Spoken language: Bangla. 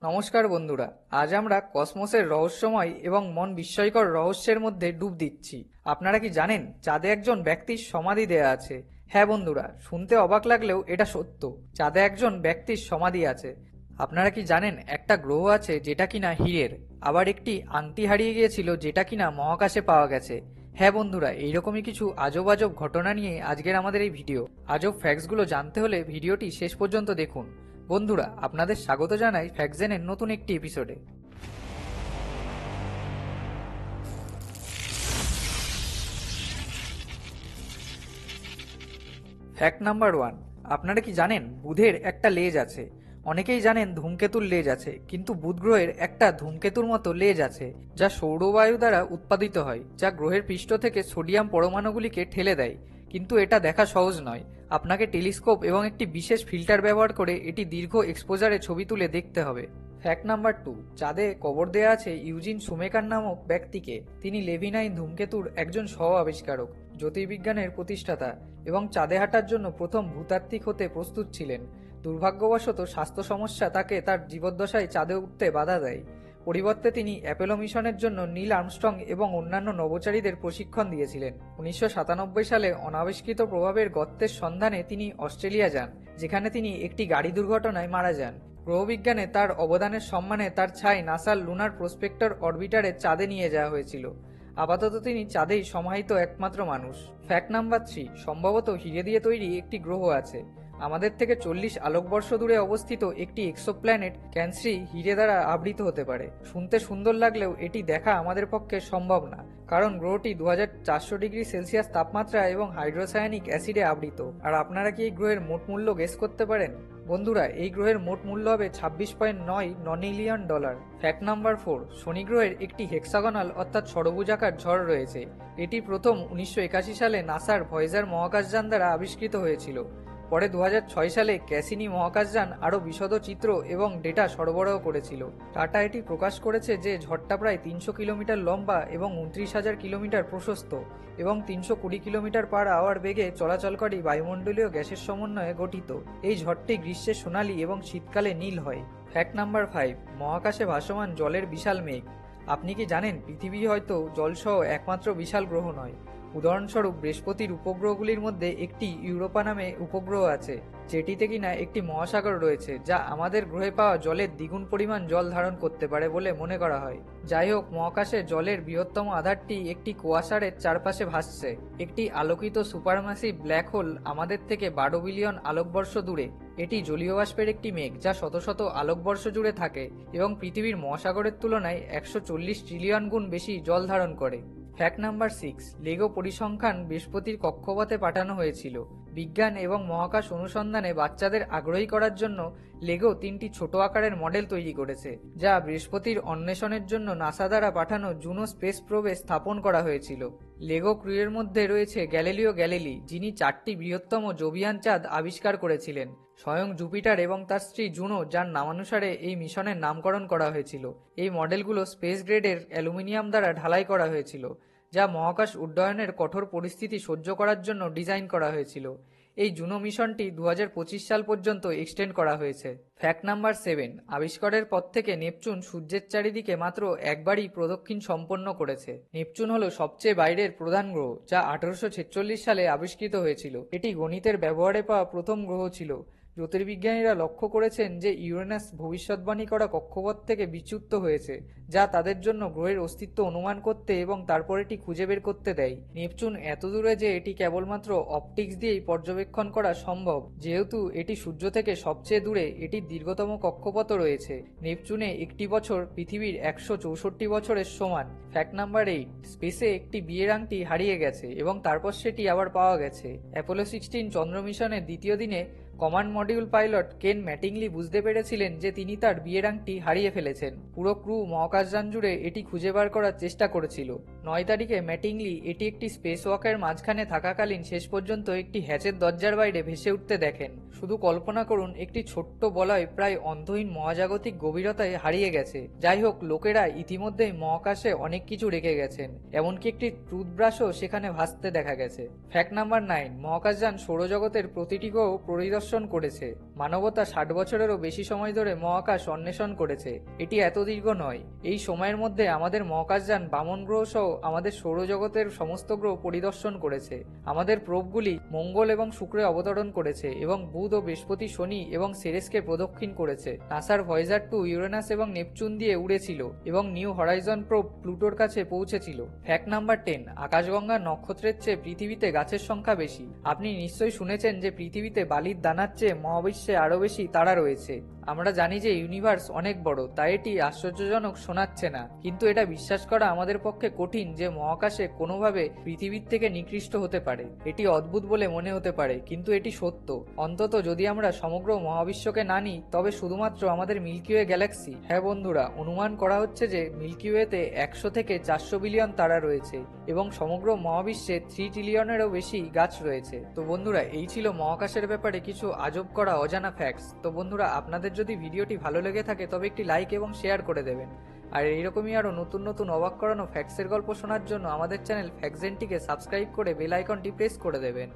নমস্কার বন্ধুরা, আজ আমরা কসমোসের রহস্যময় এবং মন বিস্ময়কর রহস্যের মধ্যে ডুব দিচ্ছি। আপনারা কি জানেন চাঁদে একজন ব্যক্তির সমাধি দেয়া আছে? হ্যাঁ বন্ধুরা, শুনতে অবাক লাগলেও এটা সত্য। চাঁদে একজন ব্যক্তির সমাধি আছে। আপনারা কি জানেন একটা গ্রহ আছে যেটা কিনা হীরের, আবার একটি আংটি হারিয়ে গিয়েছিল যেটা কিনা মহাকাশে পাওয়া গেছে। হ্যাঁ বন্ধুরা, এইরকমই কিছু আজব আজব ঘটনা নিয়ে আজকের আমাদের এই ভিডিও। আজব ফ্যাক্টসগুলো জানতে হলে ভিডিওটি শেষ পর্যন্ত দেখুন। বন্ধুরা, আপনাদের স্বাগত জানাই ফ্যাক্টজেনের নতুন একটি এপিসোডে। Fact number 1। আপনারা কি জানেন বুধের একটা লেজ আছে? অনেকেই জানেন ধূমকেতুর লেজ আছে, কিন্তু বুধ গ্রহের একটা ধূমকেতুর মতো লেজ আছে যা সৌরবায়ু দ্বারা উৎপাদিত হয়, যা গ্রহের পৃষ্ঠ থেকে সোডিয়াম পরমাণুগুলিকে ঠেলে দেয়। কিন্তু এটা দেখা সহজ নয়। আপনাকে টেলিস্কোপ এবং একটি বিশেষ ফিল্টার ব্যবহার করে এটি দীর্ঘ এক্সপোজারে ছবি তুলে দেখতে হবে। Fact number 2। চাঁদে কবর দেয়া আছে ইউজিন শুমেকার নামক ব্যক্তিকে। তিনি লেভি-9 ধূমকেতুর একজন সহ আবিষ্কারক, জ্যোতির্বিজ্ঞানের প্রতিষ্ঠাতা এবং চাঁদে হাঁটার জন্য প্রথম ভূতাত্ত্বিক হতে প্রস্তুত ছিলেন। দুর্ভাগ্যবশত স্বাস্থ্য সমস্যা তাকে তার জীবদ্দশায় চাঁদে উঠতে বাধা দেয়। পরিবর্তে তিনি অ্যাপোলো মিশনের জন্য নীল আর্মস্ট্রং এবং অন্যান্য নভোচারীদের প্রশিক্ষণ দিয়েছিলেন। 1997 সালে অনাবিষ্কৃত প্রভাবের গর্তের সন্ধানে তিনি অস্ট্রেলিয়া যান, যেখানে তিনি একটি গাড়ি দুর্ঘটনায় মারা যান। গ্রহবিজ্ঞানে তার অবদানের সম্মানে তার ছাই নাসার লুনার প্রসপেক্টর অরবিটারে চাঁদে নিয়ে যাওয়া হয়েছিল। আপাতত তিনি চাঁদেই সমাহিত একমাত্র মানুষ। Fact number 3। সম্ভবত হিরে দিয়ে তৈরি একটি গ্রহ আছে। আমাদের থেকে 40 আলোকবর্ষ দূরে অবস্থিত একটি এক্সোপ্ল্যানেট ক্যান্সরি হিরে দ্বারা আবৃত হতে পারে। শুনতে সুন্দর লাগলেও এটি দেখা আমাদের পক্ষে সম্ভব না, কারণ গ্রহটি 2400 ডিগ্রি সেলসিয়াস তাপমাত্রা এবং হাইড্রোসায়ানিক অ্যাসিডে আবৃত। আর আপনারা কি এই গ্রহের মোট মূল্য গেস করতে পারেন? বন্ধুরা, এই গ্রহের মোট মূল্য হবে $26.9 ফ্যাক্ট নাম্বার 4। শনি গ্রহের একটি হেক্সাগনাল অর্থাৎ ষড়ভুজাকার ঝড় রয়েছে। এটি প্রথম 1981 সালে নাসার ভয়েজার মহাকাশযান দ্বারা আবিষ্কৃত হয়েছিল। পরে 2006 সালে ক্যাসিনি মহাকাশযান আরও বিশদ চিত্র এবং ডেটা সরবরাহ করেছিল। টাটা এটি প্রকাশ করেছে যে ঝড়টা প্রায় 300 কিলোমিটার লম্বা এবং 29,000 কিলোমিটার প্রশস্ত এবং 320 কিলোমিটার পার আওয়ার বেগে চলাচলকারী বায়ুমণ্ডলীয় গ্যাসের সমন্বয়ে গঠিত। এই ঝড়টি গ্রীষ্মে সোনালী এবং শীতকালে নীল হয়। Fact number 5। মহাকাশে ভাসমান জলের বিশাল মেঘ। আপনি কি জানেন পৃথিবী হয়তো জলসহ একমাত্র বিশাল গ্রহ নয়? উদাহরণস্বরূপ বৃহস্পতির উপগ্রহগুলির মধ্যে একটি ইউরোপা নামে উপগ্রহ আছে, যেটিতে কিনা একটি মহাসাগর রয়েছে যা আমাদের গ্রহে পাওয়া জলের দ্বিগুণ পরিমাণ জল ধারণ করতে পারে বলে মনে করা হয়। যাই হোক, মহাকাশে জলের বৃহত্তম আধারটি একটি কুয়াশারের চারপাশে ভাসছে। একটি আলোকিত সুপারম্যাসিভ ব্ল্যাক হোল আমাদের থেকে 12 বিলিয়ন আলোকবর্ষ দূরে। এটি জলীয় বাষ্পের একটি মেঘ যা শত শত আলোকবর্ষ জুড়ে থাকে এবং পৃথিবীর মহাসাগরের তুলনায় 140 ট্রিলিয়ন গুণ বেশি জল ধারণ করে। Fact number 6। লেগো পরিসংখ্যান বৃহস্পতির কক্ষপথে পাঠানো হয়েছিল। বিজ্ঞান এবং মহাকাশ অনুসন্ধানে বাচ্চাদের আগ্রহী করার জন্য লেগো 3টি ছোট আকারের মডেল তৈরি করেছে, যা বৃহস্পতির অন্বেষণের জন্য নাসা দ্বারা পাঠানো জুনো স্পেস প্রোবে স্থাপন করা হয়েছিল। লেগো ক্রুয়ের মধ্যে রয়েছে গ্যালিলিও গ্যালিলি, যিনি 4টি বৃহত্তম জোভিয়ান চাঁদ আবিষ্কার করেছিলেন। স্বয়ং জুপিটার এবং তার স্ত্রী জুনো, যার নামানুসারে এই মিশনের নামকরণ করা হয়েছিল। এই মডেলগুলো স্পেস গ্রেডের অ্যালুমিনিয়াম দ্বারা ঢালাই করা হয়েছিল, যা মহাকাশ উড্ডয়নের কঠোর পরিস্থিতি সহ্য করার জন্য ডিজাইন করা হয়েছিল। এই জুনো মিশনটি 2025 সাল পর্যন্ত এক্সটেন্ড করা হয়েছে। Fact number 7। আবিষ্কারের পর থেকে নেপচুন সূর্যের চারিদিকে মাত্র একবারই প্রদক্ষিণ সম্পন্ন করেছে। নেপচুন হলো সবচেয়ে বাইরের প্রধান গ্রহ, যা 1846 সালে আবিষ্কৃত হয়েছিল। এটি গণিতের ব্যবহারে পাওয়া প্রথম গ্রহ ছিল। জ্যোতির্বিজ্ঞানীরা লক্ষ্য করেছেন যে ইউরেনাস ভবিষ্যৎবাণী করা কক্ষপথ থেকে বিচ্যুত হয়েছে, যা তাদের জন্য গ্রহের অস্তিত্ব অনুমান করতে এবং তারপর এটি খুঁজে বের করতে দেয়। নেপচুন এত দূরে যে এটি কেবলমাত্র অপটিক্স দিয়েই পর্যবেক্ষণ করা সম্ভব। যেহেতু এটি সূর্য থেকে সবচেয়ে দূরে, এটির দীর্ঘতম কক্ষপথ রয়েছে। নেপচুনে একটি বছর পৃথিবীর 164 বছরের সমান। Fact number 8। স্পেসে একটি বিয়ের আংটি হারিয়ে গেছে এবং তারপর সেটি আবার পাওয়া গেছে। অ্যাপোলো 16 চন্দ্র মিশনের দ্বিতীয় দিনে কমান্ড মডিউল পাইলট কেন ম্যাটিংলি বুঝতে পেরেছিলেন যে তিনি তার বিয়ের আংটি হারিয়ে ফেলেছেন। পুরো ক্রু মহাকাশযান জুড়ে এটি খুঁজে বার করার চেষ্টা করেছিল। 9 তারিখে ম্যাটিংলি এটি একটি স্পেস ওয়াকের মাঝখানে থাকাকালীন শেষ পর্যন্ত একটি হ্যাচের দরজার বাইরে ভেসে উঠতে দেখেন। শুধু কল্পনা করুন, একটি ছোট্ট বলয় প্রায় অন্তহীন মহাজাগতিক গভীরতায় হারিয়ে গেছে। যাই হোক, লোকেরা ইতিমধ্যেই মহাকাশে অনেক কিছু রেখে গেছেন, এমনকি একটি টুথব্রাশও সেখানে ভাসতে দেখা গেছে। Fact number 9। মহাকাশযান সৌরজগতের প্রতিটি গ্রহ পরিদর্শন পরিদর্শন করেছে। মানবতা 60 বছরেরও বেশি সময় ধরে মহাকাশ অন্বেষণ করেছে। এটি এত দীর্ঘ নয়। এই সময়ের মধ্যে আমাদের মহাকাশযান বামন গ্রহ সহ আমাদের সৌরজগতের সমস্ত গ্রহ পরিদর্শন করেছে। আমাদের প্রোবগুলি মঙ্গল এবং শুক্রে অবতরণ করেছে এবং বুধ ও বৃহস্পতি, শনি এবং সেরেসকে প্রদক্ষিণ করেছে। নাসার ভয়েজার 2 ইউরেনাস এবং নেপচুন দিয়ে উড়েছিল এবং নিউ হরাইজন প্রোব প্লুটোর কাছে পৌঁছেছিল। ফ্যাক্ট নাম্বার 10, আকাশগঙ্গার নক্ষত্রের চেয়ে পৃথিবীতে গাছের সংখ্যা বেশি। আপনি নিশ্চয়ই শুনেছেন যে পৃথিবীতে বালির দানার চেয়ে মহাবিশ্বে আরও বেশি তারা রয়েছে। আমরা জানি যে ইউনিভার্স অনেক বড়, তাই এটি আশ্চর্যজনক শোনাচ্ছে না, কিন্তু এটা বিশ্বাস করা আমাদের পক্ষে কঠিন যে মহাকাশে কোনোভাবে পৃথিবীর থেকে নিকৃষ্ট হতে পারে। এটি অদ্ভুত বলে মনে হতে পারে, কিন্তু এটি সত্য। অন্তত যদি আমরা সমগ্র মহাবিশ্বকে না নিই, তবে শুধুমাত্র আমাদের মিল্কি ওয়ে গ্যালাক্সি। হ্যাঁ বন্ধুরা, অনুমান করা হচ্ছে যে মিল্কি ওয়েতে 100 থেকে 400 বিলিয়ন তারা রয়েছে এবং সমগ্র মহাবিশ্বে 3 ট্রিলিয়নেরও বেশি গাছ রয়েছে। তো বন্ধুরা, এই ছিল মহাকাশের ব্যাপারে কিছু আজব করা অজানা ফ্যাক্টস। তো বন্ধুরা, আপনাদের যদি ভিডিওটি ভালো লেগে থাকে তবে একটি লাইক এবং শেয়ার করে দেবেন। আর এইরকমই আরও নতুন নতুন অবাক করানো ফ্যাক্টসের গল্প শোনার জন্য আমাদের চ্যানেল ফ্যাক্টজেনটিকে সাবস্ক্রাইব করে বেল আইকনটি প্রেস করে দেবেন।